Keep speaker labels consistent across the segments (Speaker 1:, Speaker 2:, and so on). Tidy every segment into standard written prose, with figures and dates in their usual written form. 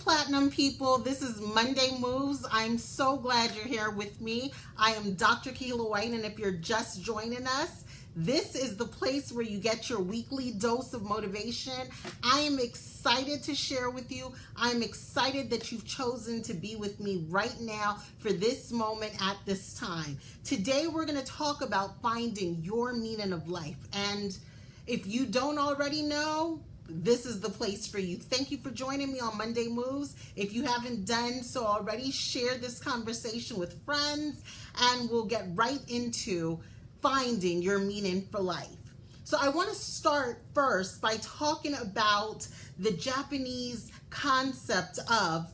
Speaker 1: Platinum people, this is Monday Moves. I'm so glad you're here with me. I am Dr. Kahilah Whyte, and if you're just joining us, this is the place where you get your weekly dose of motivation. I am excited to share with you. I'm excited that you've chosen to be with me right now for this moment at this time. Today we're going to talk about finding your meaning of life. And if you don't already know, this is the place for you. Thank you for joining me on Monday Moves. If you haven't done so already, share this conversation with friends and we'll get right into finding your meaning for life. So I want to start first by talking about the Japanese concept of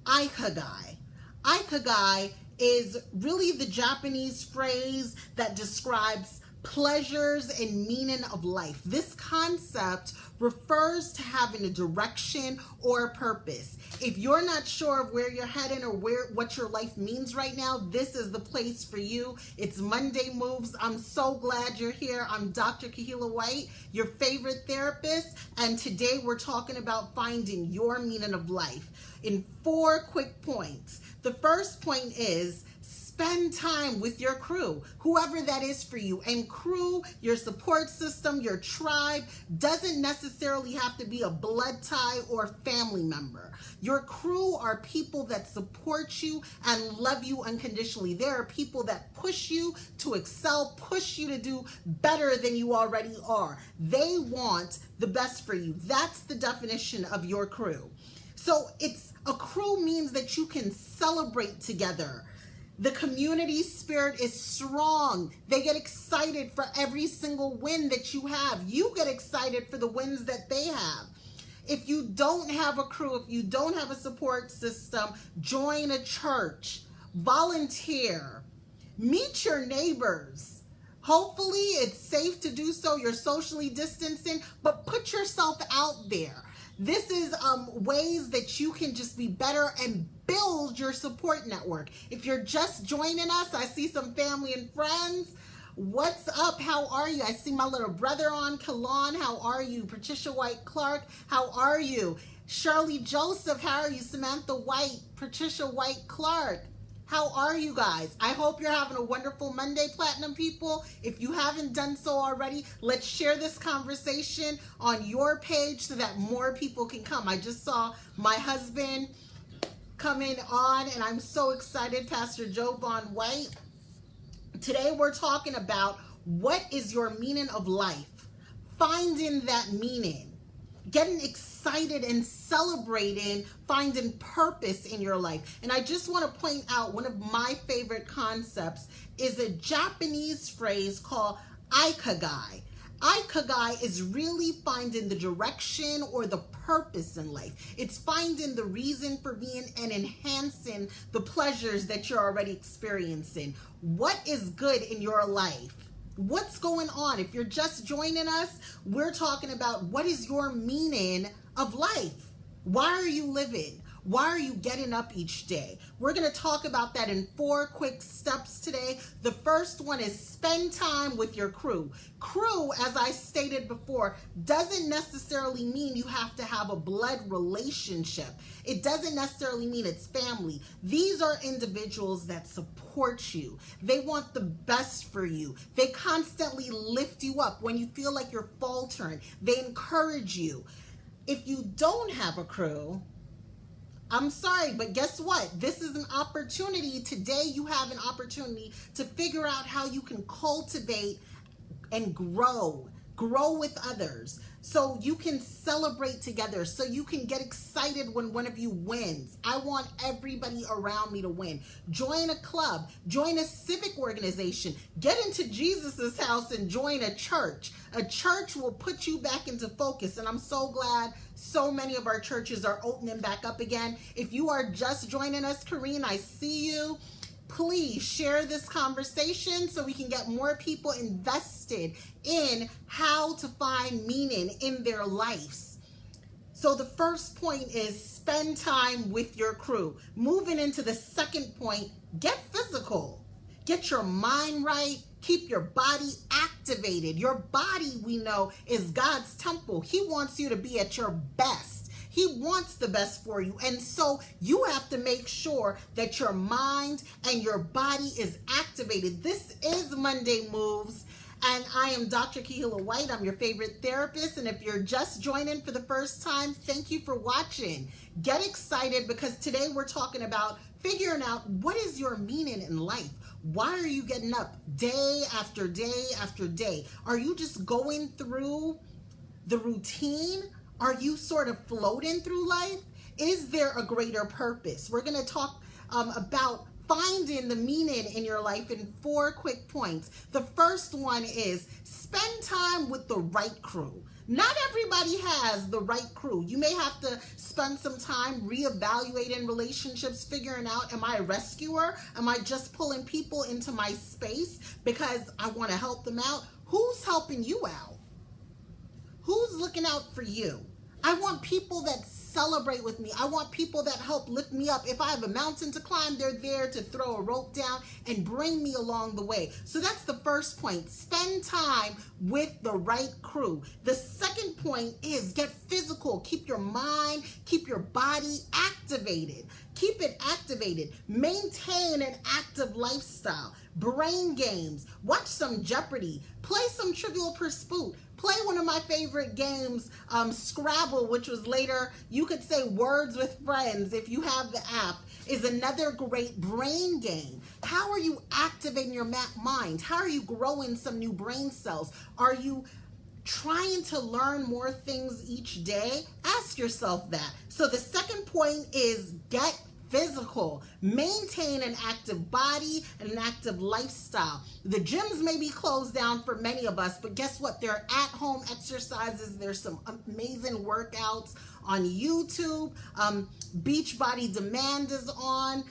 Speaker 1: Ikigai. Ikigai is really the Japanese phrase that describes pleasures and meaning of life. This concept refers to having a direction or a purpose. If you're not sure of where you're heading or what your life means right now, this is the place for you. It's Monday Moves. I'm so glad you're here. I'm Dr. Kahilah Whyte, your favorite therapist, and today we're talking about finding your meaning of life in 4 quick points. The first point is spend time with your crew, whoever that is for you. And crew, your support system, your tribe, doesn't necessarily have to be a blood tie or family member. Your crew are people that support you and love you unconditionally. There are people that push you to excel, push you to do better than you already are. They want the best for you. That's the definition of your crew. So a crew means that you can celebrate together. The community spirit is strong. They get excited for every single win that you have. You get excited for the wins that they have. If you don't have a crew, if you don't have a support system, join a church, volunteer, meet your neighbors. Hopefully it's safe to do so. You're socially distancing, but put yourself out there. This is ways that you can just be better and build your support network. If you're just joining us, I see some family and friends. What's up? How are you? I see my little brother on, Kalon. How are you? Patricia White Clark. How are you? Shirley Joseph. How are you? Samantha White, Patricia White Clark. How are you guys? I hope you're having a wonderful Monday, Platinum people. If you haven't done so already, let's share this conversation on your page so that more people can come. I just saw my husband coming on and I'm so excited, Pastor Joe Von White. Today we're talking about what is your meaning of life, finding that meaning, getting excited and celebrating, finding purpose in your life. And I just want to point out one of my favorite concepts is a Japanese phrase called Ikigai. Ikigai is really finding the direction or the purpose in life. It's finding the reason for being and enhancing the pleasures that you're already experiencing. What is good in your life? What's going on? If you're just joining us, we're talking about what is your meaning of life? Why are you living? Why are you getting up each day? We're going to talk about that in 4 quick steps today. The first one is spend time with your crew. Crew, as I stated before, doesn't necessarily mean you have to have a blood relationship. It doesn't necessarily mean it's family. These are individuals that support you. They want the best for you. They constantly lift you up when you feel like you're faltering. They encourage you. If you don't have a crew, I'm sorry, but guess what? This is an opportunity. Today you have an opportunity to figure out how you can cultivate and grow with others so you can celebrate together, so you can get excited when one of you wins. I want everybody around me to win. Join a club, join a civic organization, get into Jesus's house and join a church. A church will put you back into focus, and I'm so glad so many of our churches are opening back up again. If you are just joining us, Kareen, I see you. Please share this conversation so we can get more people invested in how to find meaning in their lives. So the first point is spend time with your crew. Moving into the second point, get physical. Get your mind right. Keep your body activated. Your body, we know, is God's temple. He wants you to be at your best. He wants the best for you. And so you have to make sure that your mind and your body is activated. This is Monday Moves. And I am Dr. Kahilah Whyte. I'm your favorite therapist. And if you're just joining for the first time, thank you for watching. Get excited because today we're talking about figuring out what is your meaning in life. Why are you getting up day after day after day? Are you just going through the routine? Are you sort of floating through life? Is there a greater purpose? We're going to talk about finding the meaning in your life in 4 quick points. The first one is spend time with the right crew. Not everybody has the right crew. You may have to spend some time reevaluating relationships, figuring out, am I a rescuer? Am I just pulling people into my space because I want to help them out? Who's helping you out? Who's looking out for you? I want people that celebrate with me. I want people that help lift me up. If I have a mountain to climb, they're there to throw a rope down and bring me along the way. So that's the first point. Spend time with the right crew. The second point is get physical. Keep your mind, keep your body activated. Keep it activated. Maintain an active lifestyle. Brain games. Watch some Jeopardy. Play some Trivial Pursuit. Play one of my favorite games, Scrabble, which was later, you could say Words with Friends if you have the app, is another great brain game. How are you activating your mind? How are you growing some new brain cells? Are you trying to learn more things each day? Ask yourself that. So the second point is get physical. Maintain an active body and an active lifestyle. The gyms may be closed down for many of us, but guess what? There are at-home exercises. There's some amazing workouts on YouTube. Beachbody Demand is on.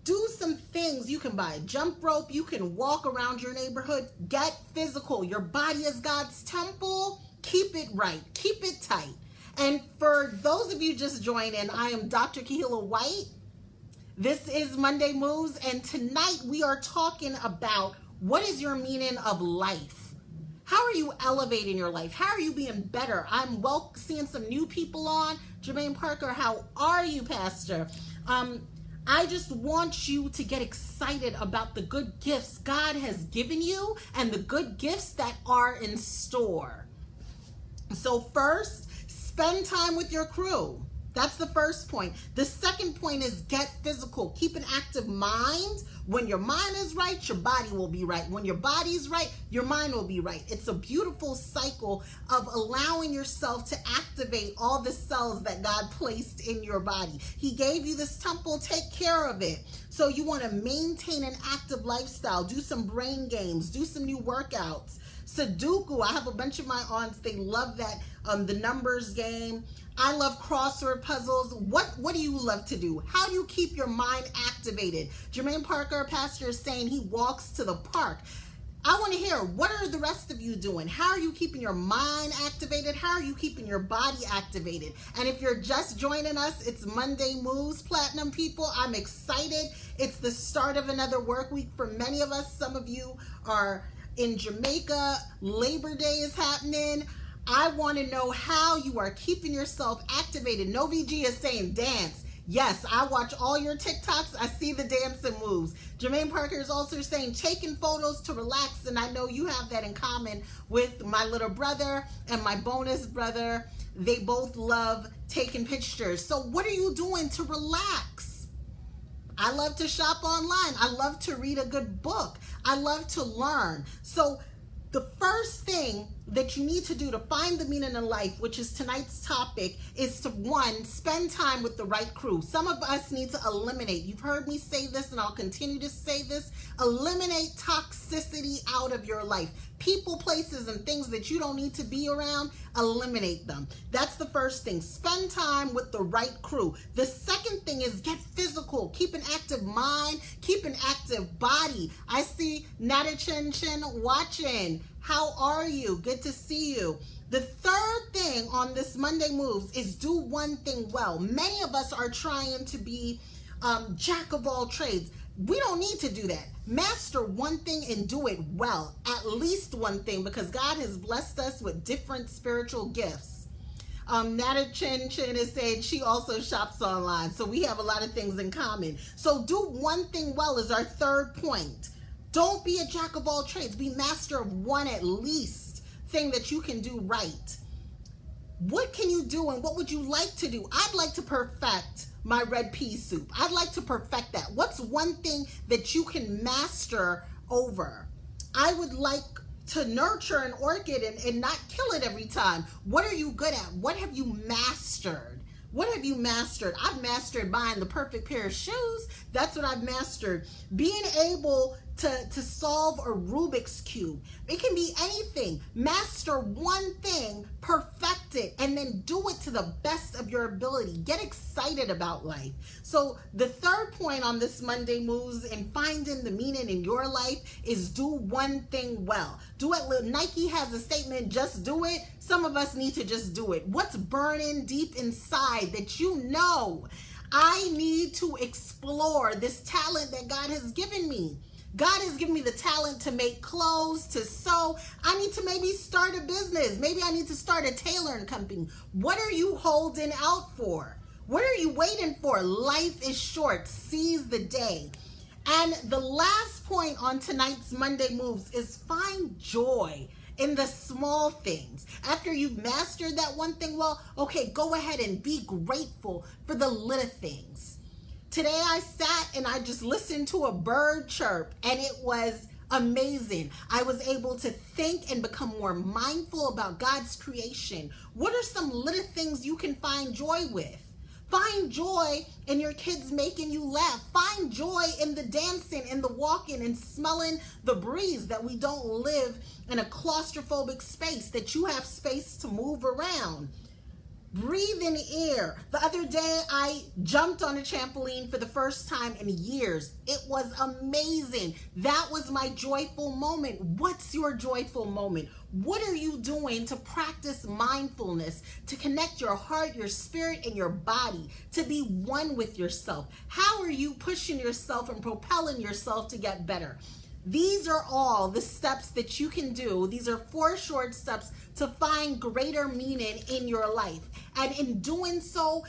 Speaker 1: Do some things. You can buy a jump rope. You can walk around your neighborhood. Get physical. Your body is God's temple. Keep it right. Keep it tight. And for those of you just joining, I am Dr. Kahilah Whyte. This is Monday Moves, and tonight we are talking about what is your meaning of life? How are you elevating your life? How are you being better? I'm seeing some new people on. Jermaine Parker, how are you, Pastor? I just want you to get excited about the good gifts God has given you and the good gifts that are in store. So first, spend time with your crew. That's the first point. The second point is get physical. Keep an active mind. When your mind is right, your body will be right. When your body is right, your mind will be right. It's a beautiful cycle of allowing yourself to activate all the cells that God placed in your body. He gave you this temple, take care of it. So you want to maintain an active lifestyle. Do some brain games. Do some new workouts. Sudoku, I have a bunch of my aunts, they love that, the numbers game. I love crossword puzzles. What do you love to do? How do you keep your mind activated? Jermaine Parker, pastor, is saying he walks to the park. I want to hear, what are the rest of you doing? How are you keeping your mind activated? How are you keeping your body activated? And if you're just joining us, it's Monday Moves, Platinum people. I'm excited. It's the start of another work week for many of us. Some of you are in Jamaica. Labor Day is happening. I want to know how you are keeping yourself activated. No VG is saying dance. Yes, I watch all your TikToks. I see the dancing moves. Jermaine Parker is also saying taking photos to relax, and I know you have that in common with my little brother and my bonus brother. They both love taking pictures. So what are you doing to relax? I love to shop online. I love to read a good book. I love to learn. So the first thing that you need to do to find the meaning in life, which is tonight's topic, is to, one, spend time with the right crew. Some of us need to eliminate, you've heard me say this and I'll continue to say this, eliminate toxicity out of your life. People, places, and things that you don't need to be around, eliminate them. That's the first thing. Spend time with the right crew. The second thing is get physical. Keep an active mind. Keep an active body. I see Nada Chin Chin watching. How are you? Good to see you. The third thing on this Monday Moves is do one thing well. Many of us are trying to be jack of all trades. We don't need to do that. Master one thing and do it well. At least one thing, because God has blessed us with different spiritual gifts. Nana Chin Chin is saying she also shops online. So we have a lot of things in common. So do one thing well is our third point. Don't be a jack of all trades. Be master of one at least thing that you can do right. What can you do and what would you like to do? I'd like to perfect my red pea soup. I'd like to perfect that. What's one thing that you can master over? I would like to nurture an orchid and not kill it every time. What are you good at? What have you mastered? What have you mastered? I've mastered buying the perfect pair of shoes. That's what I've mastered. Being able to solve a Rubik's Cube. It can be anything. Master one thing, perfect it, and then do it to the best of your ability. Get excited about life. So the third point on this Monday Moves and finding the meaning in your life is do one thing well. Do it. Nike has a statement, just do it. Some of us need to just do it. What's burning deep inside that you know? I need to explore this talent that God has given me. God has given me the talent to make clothes, to sew. I need to maybe start a business. Maybe I need to start a tailoring company. What are you holding out for? What are you waiting for? Life is short. Seize the day. And the last point on tonight's Monday Moves is find joy in the small things. After you've mastered that one thing well, okay, go ahead and be grateful for the little things. Today I sat and I just listened to a bird chirp and it was amazing. I was able to think and become more mindful about God's creation. What are some little things you can find joy with? Find joy in your kids making you laugh. Find joy in the dancing and the walking and smelling the breeze, that we don't live in a claustrophobic space, that you have space to move around. Breathe in air. The other day, I jumped on a trampoline for the first time in years. It was amazing. That was my joyful moment. What's your joyful moment? What are you doing to practice mindfulness, to connect your heart, your spirit, and your body, to be one with yourself? How are you pushing yourself and propelling yourself to get better? These are all the steps that you can do. These are 4 short steps to find greater meaning in your life. And in doing so,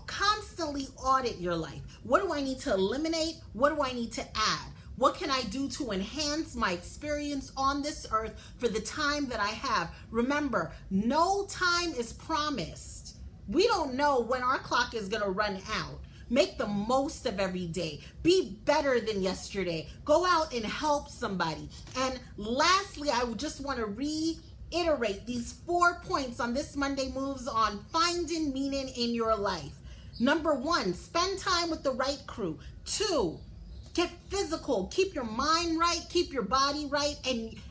Speaker 1: constantly audit your life. What do I need to eliminate? What do I need to add? What can I do to enhance my experience on this earth for the time that I have? Remember, no time is promised. We don't know when our clock is going to run out. Make the most of every day. Be better than yesterday. Go out and help somebody. And lastly, I would just want to reiterate these 4 points on this Monday Moves on finding meaning in your life. Number 1, spend time with the right crew. 2, get physical. Keep your mind right. Keep your body right.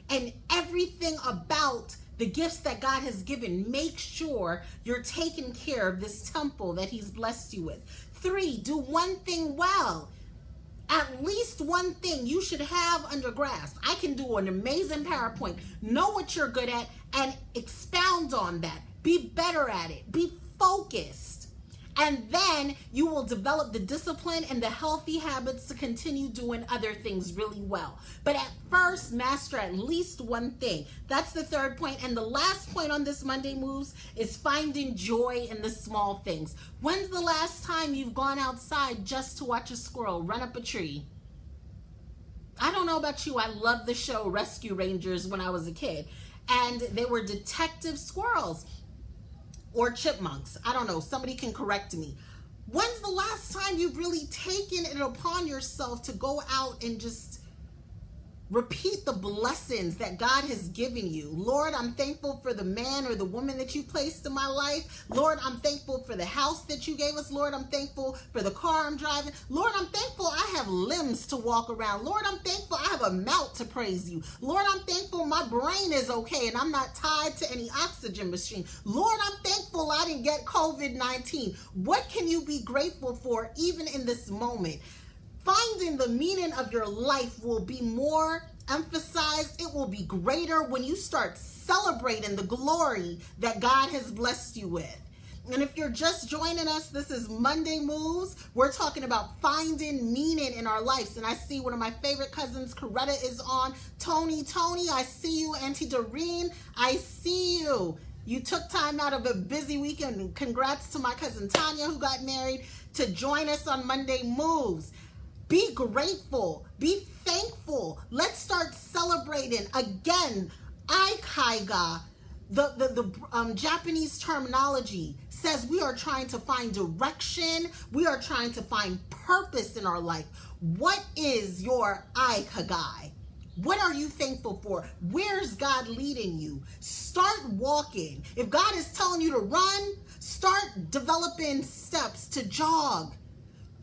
Speaker 1: And everything about the gifts that God has given, make sure you're taking care of this temple that He's blessed you with. 3, do one thing well. At least one thing you should have under grasp. I can do an amazing PowerPoint. Know what you're good at and expound on that. Be better at it. Be focused. And then you will develop the discipline and the healthy habits to continue doing other things really well. But at first, master at least one thing. That's the 3rd point. And the last point on this Monday Moves is finding joy in the small things. When's the last time you've gone outside just to watch a squirrel run up a tree? I don't know about you. I loved the show Rescue Rangers when I was a kid. And they were detective squirrels. Or chipmunks. I don't know. Somebody can correct me. When's the last time you've really taken it upon yourself to go out and just repeat the blessings that God has given you? Lord, I'm thankful for the man or the woman that you placed in my life. Lord, I'm thankful for the house that you gave us. Lord, I'm thankful for the car I'm driving. Lord, I'm thankful I have limbs to walk around. Lord, I'm thankful I have a mouth to praise you. Lord, I'm thankful my brain is okay and I'm not tied to any oxygen machine. Lord, I'm thankful I didn't get COVID-19. What can you be grateful for even in this moment? Finding the meaning of your life will be more emphasized. It will be greater when you start celebrating the glory that God has blessed you with. And if you're just joining us, this is Monday Moves. We're talking about finding meaning in our lives. And I see one of my favorite cousins, Coretta, is on. Tony, I see you. Auntie Doreen, I see you. You took time out of a busy weekend, and congrats to my cousin Tanya who got married, to join us on Monday Moves. Be grateful. Be thankful. Let's start celebrating. Again, Kahilah, the Japanese terminology says we are trying to find direction. We are trying to find purpose in our life. What is your Kahilah? What are you thankful for? Where's God leading you? Start walking. If God is telling you to run, start developing steps to jog.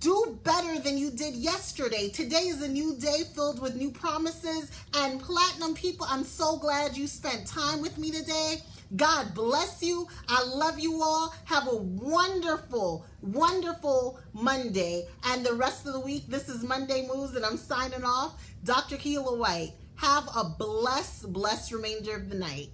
Speaker 1: Do better than you did yesterday. Today is a new day filled with new promises. And Platinum people, I'm so glad you spent time with me today. God bless you. I love you all. Have a wonderful, wonderful Monday. And the rest of the week, this is Monday Moves, and I'm signing off. Dr. Kahilah Whyte. Have a blessed remainder of the night.